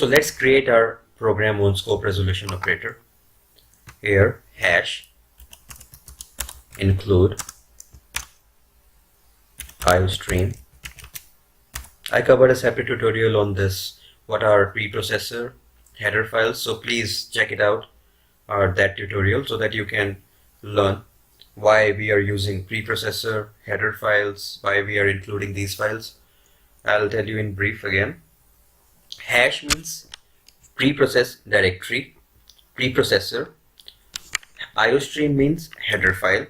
So let's create our program on scope resolution operator. Here hash include IOStream. I covered a separate tutorial on this, what are preprocessor header files, so please check it out, or that tutorial, so that you can learn why we are using preprocessor header files, why we are including these files. I'll tell you in brief again. Hash means preprocess directory, preprocessor. IOStream means header file,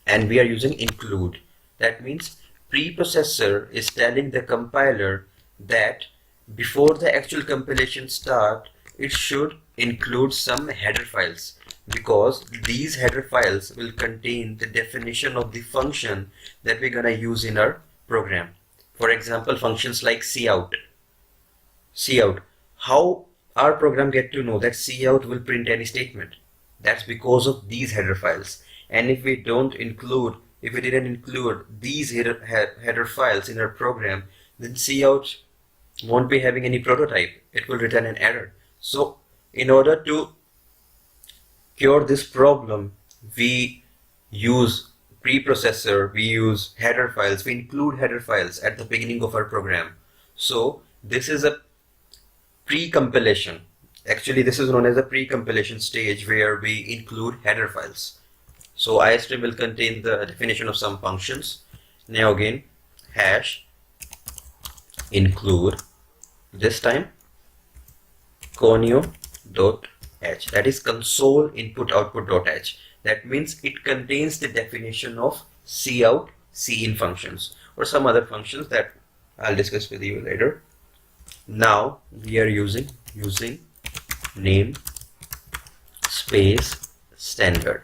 and we are using include. That means preprocessor is telling the compiler that before the actual compilation start, it should include some header files, because these header files will contain the definition of the function that we're gonna use in our program. For example, functions like cout. How our program get to know that cout will print any statement? That's because of these header files. And if we didn't include these header files in our program, then cout won't be having any prototype. It will return an error. So in order to cure this problem, we use preprocessor, we use header files, we include header files at the beginning of our program. So this is a pre-compilation. Actually, this is known as a pre-compilation stage where we include header files. So IOStream will contain the definition of some functions. Now again, hash include, this time conio.h, that is console input output.h. That means it contains the definition of cout, cin functions, or some other functions that I'll discuss with you later. Now we are using name space standard.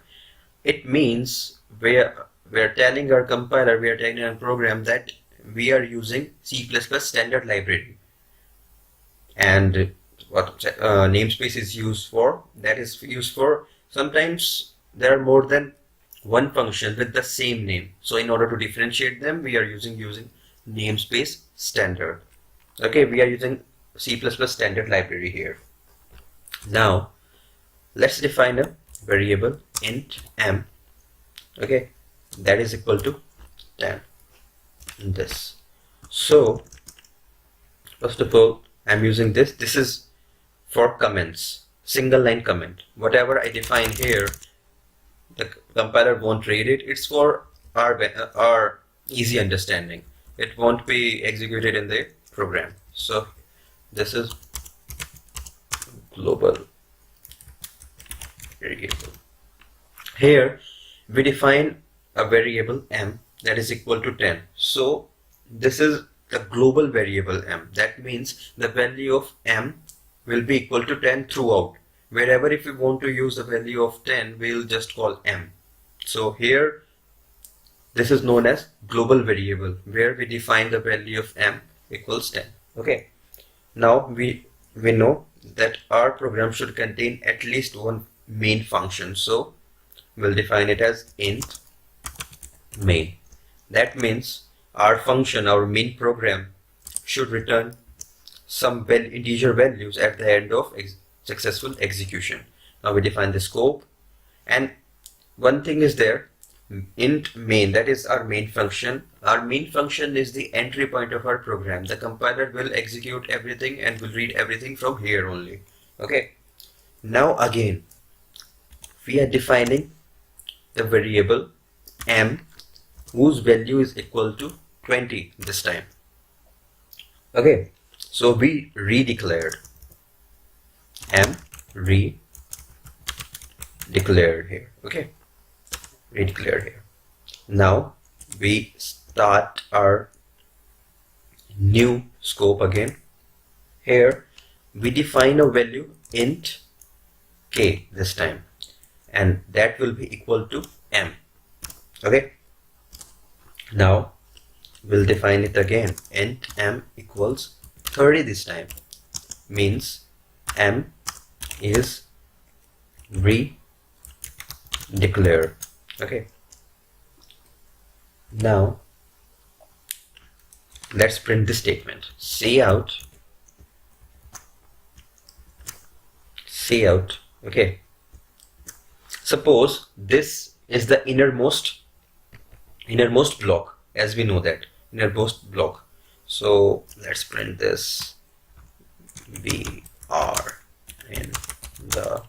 It means we're telling our compiler, we are telling our program that we are using C++ standard library. And what namespace is used for? That is used for, sometimes there are more than one function with the same name. So in order to differentiate them, we are using namespace standard. Okay, we are using C++ standard library here. Now let's define a variable int m, okay, that is equal to 10 in this. So first of all, I'm using this is for comments, single line comment. Whatever I define here, the compiler won't read it. It's for our easy understanding. It won't be executed in the program. So this is global variable. Here we define a variable m that is equal to 10. So this is the global variable m. That means the value of m will be equal to 10 throughout. Wherever if we want to use the value of 10, we'll just call m. So here this is known as global variable, where we define the value of m equals 10. Okay. Now we know that our program should contain at least one main function. So we'll define it as int main. That means our function, our main program, should return some integer values at the end of successful execution. Now we define the scope, and one thing is there, int main, that is our main function. Our main function is the entry point of our program. The compiler will execute everything and will read everything from here only. Okay. Now again, we are defining the variable m, whose value is equal to 20 this time. Okay, so we redeclared m, declared here. Okay, redeclared here. Now we start our new scope again. Here we define a value int k this time, and that will be equal to m. Okay, now we'll define it again, int m equals 30 this time, means m is redeclared. Okay, now let's print this statement, cout cout. Okay, suppose this is the innermost block, as we know that innermost block. So let's print this. We are in the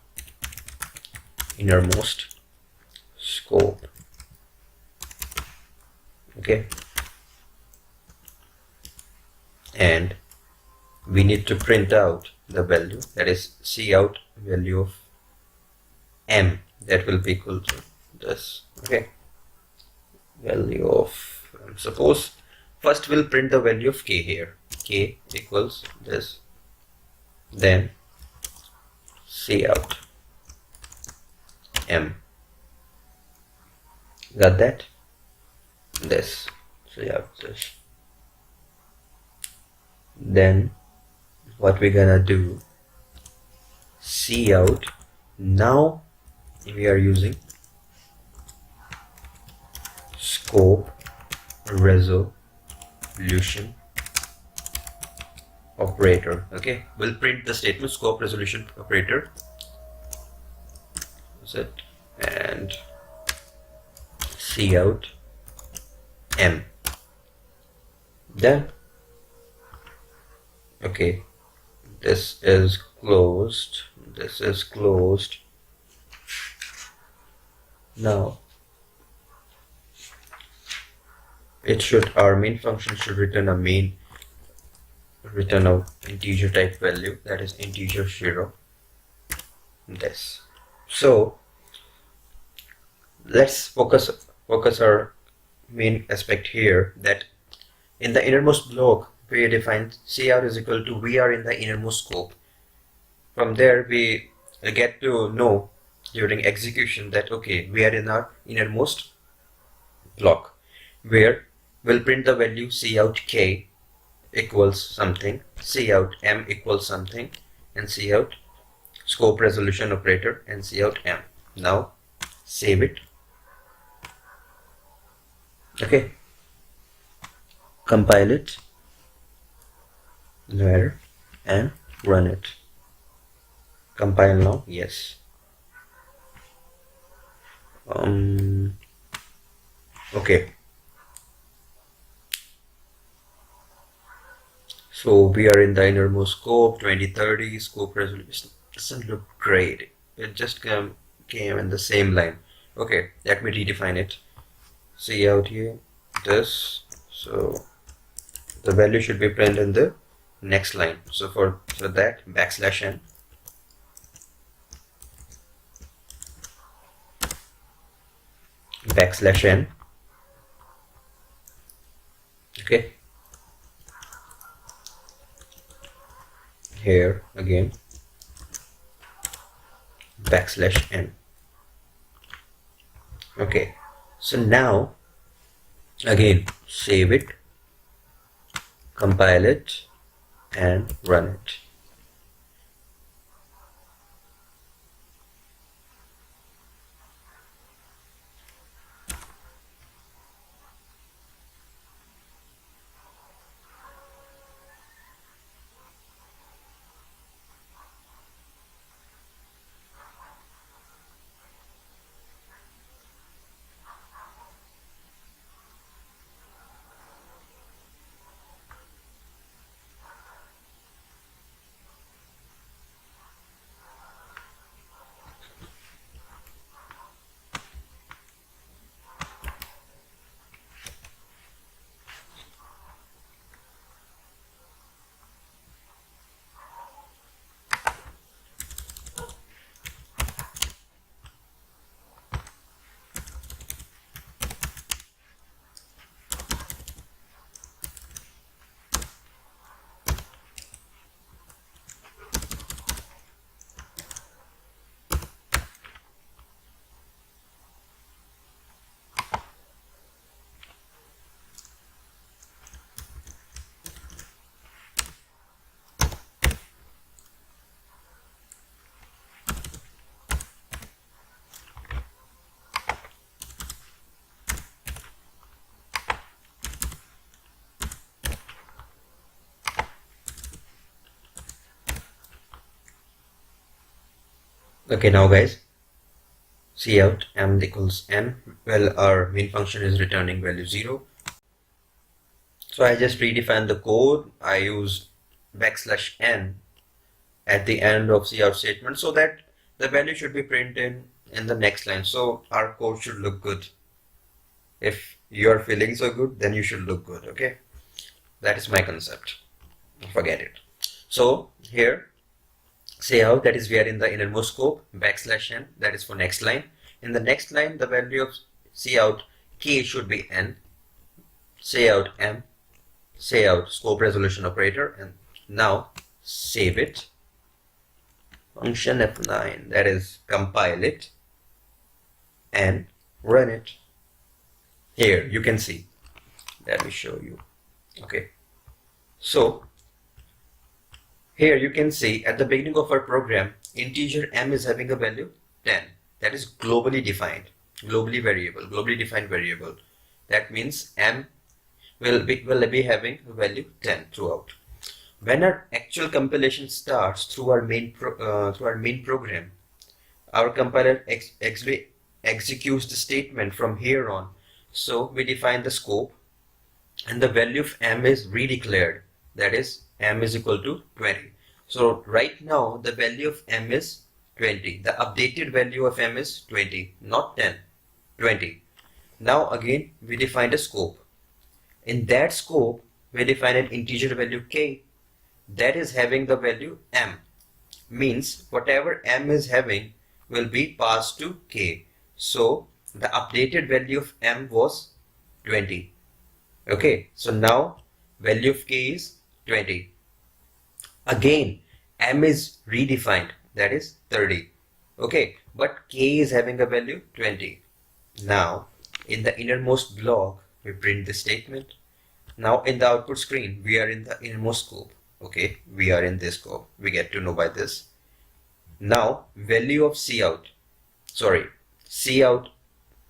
innermost scope. Okay, and we need to print out the value, that is cout value of m, that will be equal to this. Okay, value of suppose first we'll print the value of k here, k equals this, then cout m. Got that? This. So you have this. Then what we're gonna do, cout. Now we are using scope resolution operator. Okay, we'll print the statement scope resolution operator. That's it. And cout m. Done. Okay, this is closed. This is closed. Now it should, our main function should return a integer type value, that is integer 0. This. So let's focus our main aspect here, that in the innermost block we define cout is equal to we are in the innermost scope. From there we get to know during execution that okay, we are in our innermost block, where we'll print the value cout k equals something, cout m equals something, and cout scope resolution operator and cout m. Now save it. Okay, compile it, there, and run it. Compile now. Yes. Okay, so we are in the innermost scope. 2030 scope resolution doesn't look great, it just came in the same line. Okay, let me redefine it. Cout here, this, so the value should be printed in the next line. So for that, \n, \n, okay, here again \n. Okay, so now again save it, compile it, and run it. Okay, now guys, see out m equals n. Well, our main function is returning value 0. So I just redefined the code. I used \n at the end of cout statement so that the value should be printed in the next line. So our code should look good. If you are feeling so good, then you should look good. Okay, that is my concept. Forget it. So here, cout, that is we are in the innermost scope, \n, that is for next line. In the next line, the value of cout k should be n, cout m, cout scope resolution operator, and now save it. Function F9, that is compile it and run it. Here you can see, let me show you. Okay, so here you can see at the beginning of our program, integer m is having a value 10. That is globally defined, globally defined variable. That means m will be having a value 10 throughout. When our actual compilation starts through our main program, our compiler executes the statement from here on. So we define the scope, and the value of m is redeclared. That is, m is equal to 20. So right now the value of m is 20. The updated value of m is 20, not 10, 20. Now again we define a scope. In that scope we define an integer value k that is having the value m. Means whatever m is having will be passed to k. So the updated value of m was 20. Okay, so now value of k is 20. Again, m is redefined, that is 30. Okay, but k is having a value 20. Now in the innermost block we print the statement. Now in the output screen we are in the innermost scope. Okay, we are in this scope. We get to know by this. Now value of cout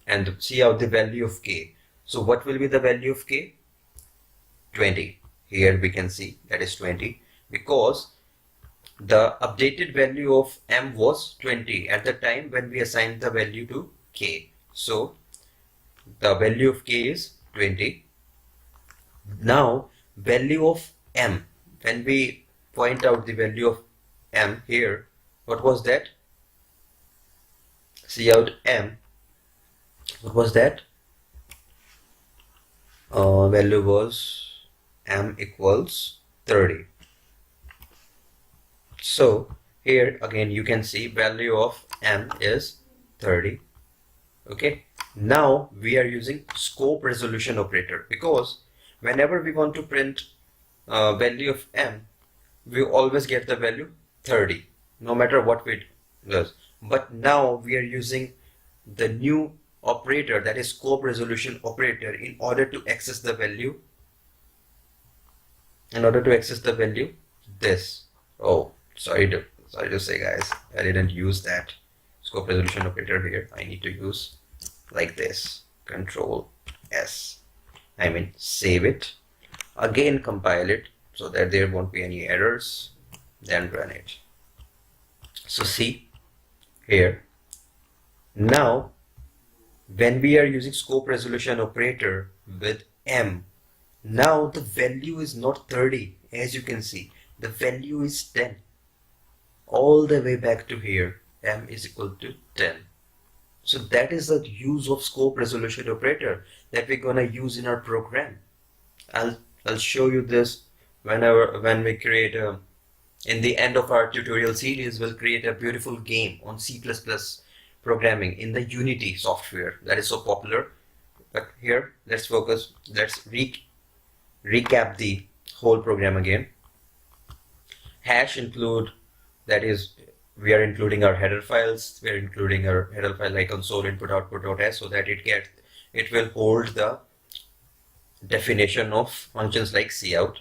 and cout the value of k. So what will be the value of k? 20. Here we can see that is 20 because the updated value of m was 20 at the time when we assigned the value to k. So the value of k is 20. Now value of m, when we point out the value of m here, what was that? Cout m, what was that? Value was m equals 30. So here again you can see value of m is 30. Okay, now we are using scope resolution operator because whenever we want to print value of m, we always get the value 30 no matter what we do. But now we are using the new operator, that is scope resolution operator, in order to access the value this. Oh, sorry to say guys, I didn't use that scope resolution operator here. I need to use like this, Control S. I mean save it, again compile it so that there won't be any errors, then run it. So see here, now when we are using scope resolution operator with m, now the value is not 30. As you can see, the value is 10 all the way back to here. M is equal to 10. So that is the use of scope resolution operator that we're gonna use in our program. I'll show you this when we create a, in the end of our tutorial series, we'll create a beautiful game on C++ programming in the Unity software that is so popular. But here let's focus, let's recap the whole program again. Hash include, that is we are including our header files. We are including our header file like console input output.s so that it will hold the definition of functions like cout.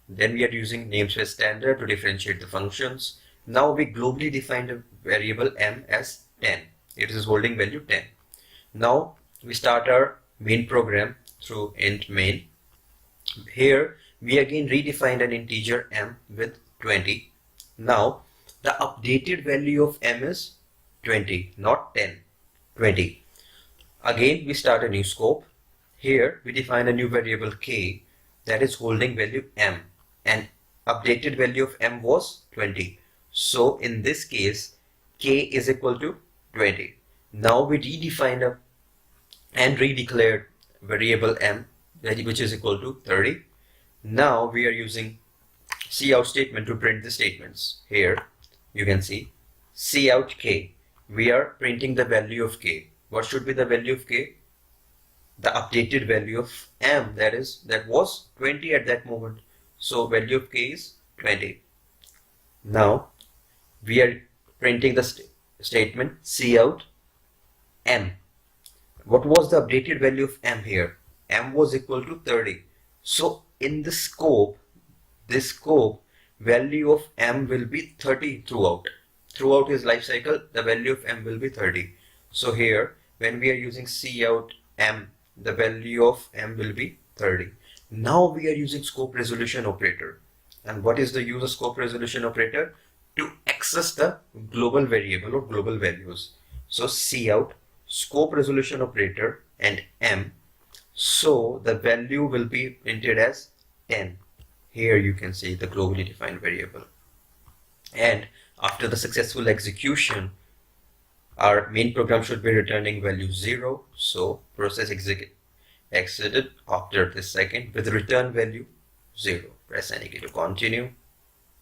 Then we are using namespace standard to differentiate the functions. Now we globally defined a variable m as 10. It is holding value 10. Now we start our main program through int main. Here we again redefined an integer m with 20. Now the updated value of m is 20, not 10, 20. Again, we start a new scope. Here, we define a new variable k that is holding value m, and updated value of m was 20. So, in this case, k is equal to 20. Now, we redefine and redeclared variable m, which is equal to 30. Now, we are using cout statement to print the statements. Here, you can see cout k. We are printing the value of k. What should be the value of k? The updated value of m, that was 20 at that moment. So value of k is 20. Now we are printing the statement cout m. What was the updated value of m here? M was equal to 30. So in this scope, value of m will be 30 throughout. Throughout his life cycle, the value of m will be 30. So here, when we are using cout m, the value of m will be 30. Now we are using scope resolution operator. And what is the use of scope resolution operator? To access the global variable or global values. So cout scope resolution operator and m. So the value will be printed as 10. Here you can see the globally defined variable. And after the successful execution, our main program should be returning value 0. So process exited after this second with return value 0. Press any key to continue.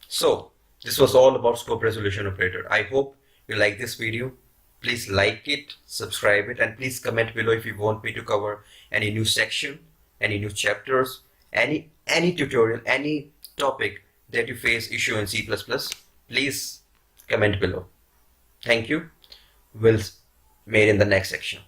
So this was all about scope resolution operator. I hope you like this video. Please like it, subscribe it, and please comment below if you want me to cover any new section, any new chapters, any tutorial, any topic that you face issue in C++. Please comment below. Thank you. We'll meet in the next section.